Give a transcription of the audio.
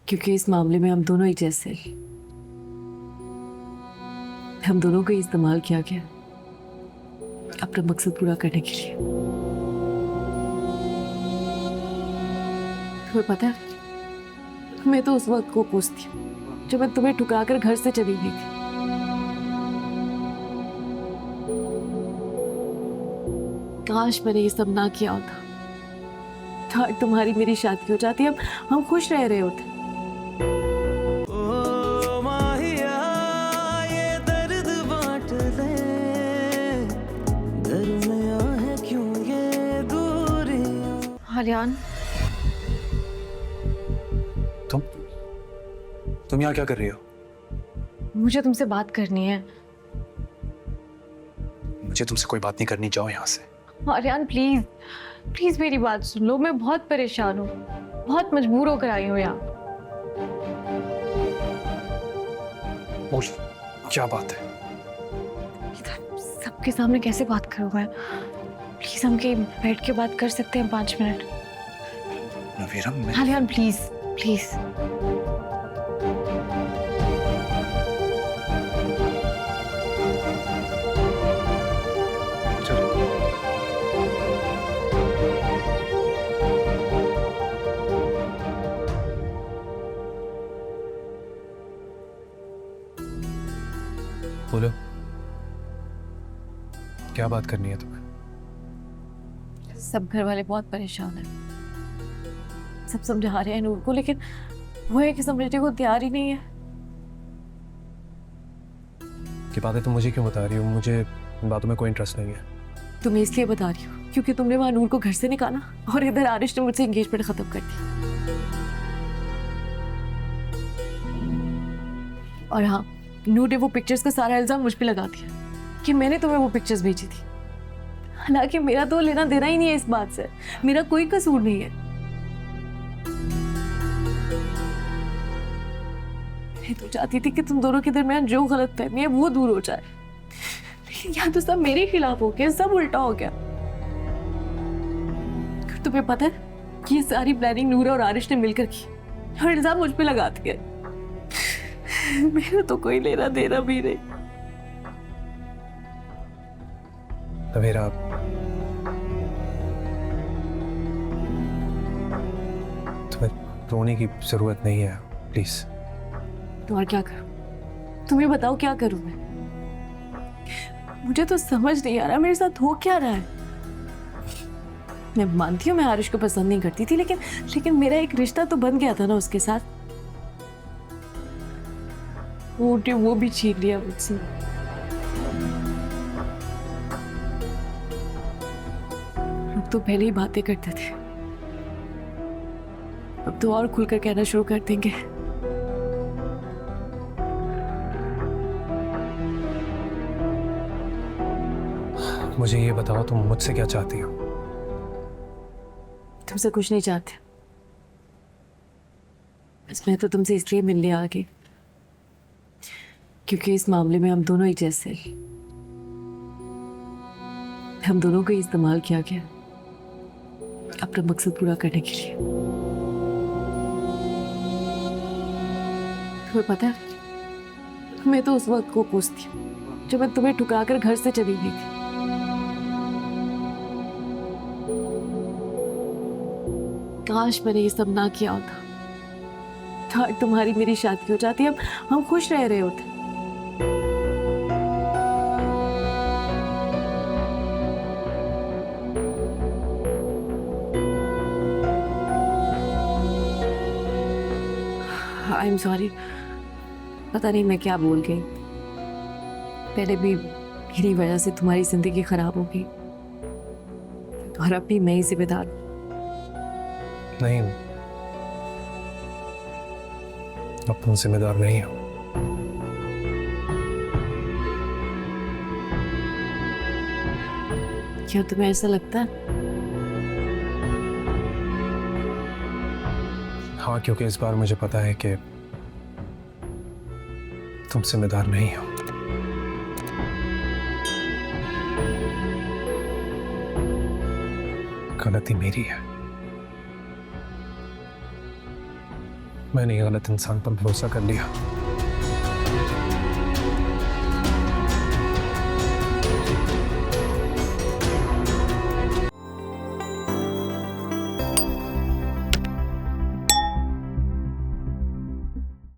क्योंकि इस मामले में हम दोनों ही जैसे हैं। हम दोनों को इस्तेमाल किया गया अपना मकसद पूरा करने के लिए। तुम्हें पता है, मैं तो उस वक्त को पूछती हूँ जब मैं तुम्हें ठुकराकर घर से चली गई थी। काश मैंने ये सब ना किया होता, तो तुम्हारी मेरी शादी हो जाती, हम खुश रह रहे होते। आर्यन, तुम यहाँ क्या कर रही हो? मुझे तुमसे बात करनी है। मुझे तुमसे कोई बात नहीं करनी, जाओ यहाँ से। आर्यन प्लीज प्लीज मेरी बात सुन लो, मैं बहुत परेशान हूँ, बहुत मजबूर होकर आई हूँ यहाँ। बोल, क्या बात है? सबके सामने कैसे बात करूँ मैं? प्लीज हम कहीं बैठ के बात कर सकते हैं 5 मिनट? नवीरा, मैं... आर्यन प्लीज प्लीज। बोलो, क्या बात करनी है तुम्हें? सब घर वाले बहुत परेशान हैं, सब समझा रहे हैं नूर को, लेकिन वो है कि समझने को तैयार ही नहीं है। ये बातें तुम मुझे क्यों बता रही हो? मुझे इन बातों में कोई इंटरेस्ट नहीं है। तुम्हें इसलिए बता रही हूँ क्योंकि तुमने वहां नूर को घर से निकाला और इधर आरिश ने मुझसे एंगेजमेंट खत्म कर दी। और हाँ, नूर ने वो पिक्चर्स का सारा इल्जाम मुझ पे लगा दिया कि मैंने तुम्हें वो पिक्चर्स भेजी थी, हालांकि मेरा तो लेना देना ही नहीं है इस बात से, मेरा कोई कसूर नहीं है। मैं तो चाहती थी कि तुम दोनों के दरमियान जो गलतफहमी है वो दूर हो जाए, लेकिन यहाँ तो सब मेरे खिलाफ हो गया, सब उल्टा हो गया। तुम्हें पता है कि ये सारी प्लानिंग नूर और आरिश ने मिलकर की और इल्जाम मुझ पे लगा दिया। मेरा तो कोई लेना देना भी नहीं। नवीरा, तुम्हें रोने की जरूरत नहीं है, प्लीज। तो और क्या करूं? तुम्हें बताओ क्या करूं मैं? मुझे तो समझ नहीं आ रहा मेरे साथ हो क्या रहा है। मैं मानती हूँ मैं आरिश को पसंद नहीं करती थी, लेकिन मेरा एक रिश्ता तो बन गया था ना उसके साथ। वो भी छीन लिया मुझसे। लोग तो पहले ही बातें करते थे, अब तो और खुलकर कहना शुरू कर देंगे। मुझे ये बताओ, तुम मुझसे क्या चाहती हो? तुमसे कुछ नहीं चाहते, बस मैं तो तुमसे इसलिए मिलने आ गई क्योंकि इस मामले में हम दोनों ही जैसे हैं। हम दोनों को इस्तेमाल किया गया अपना मकसद पूरा करने के लिए। तुम्हें पता है, मैं तो उस वक्त को पूछती हूँ जब मैं तुम्हें ठुकराकर घर से चली गई थी। काश मैंने ये सब ना किया होता, तो तुम्हारी मेरी शादी हो जाती, हम खुश रह रहे होते। आई एम सॉरी, पता नहीं मैं क्या बोल गई। पहले भी मेरी वजह से तुम्हारी जिंदगी खराब हो गई और अब भी मैं ही जिम्मेदार हूं। नहीं, अब तुम जिम्मेदार नहीं हो। क्या तुम्हें ऐसा लगता है? हाँ, क्योंकि इस बार मुझे पता है कि तुम जिम्मेदार नहीं हो। गलती मेरी है। मैंने ये गलत इंसान पर भरोसा कर लिया।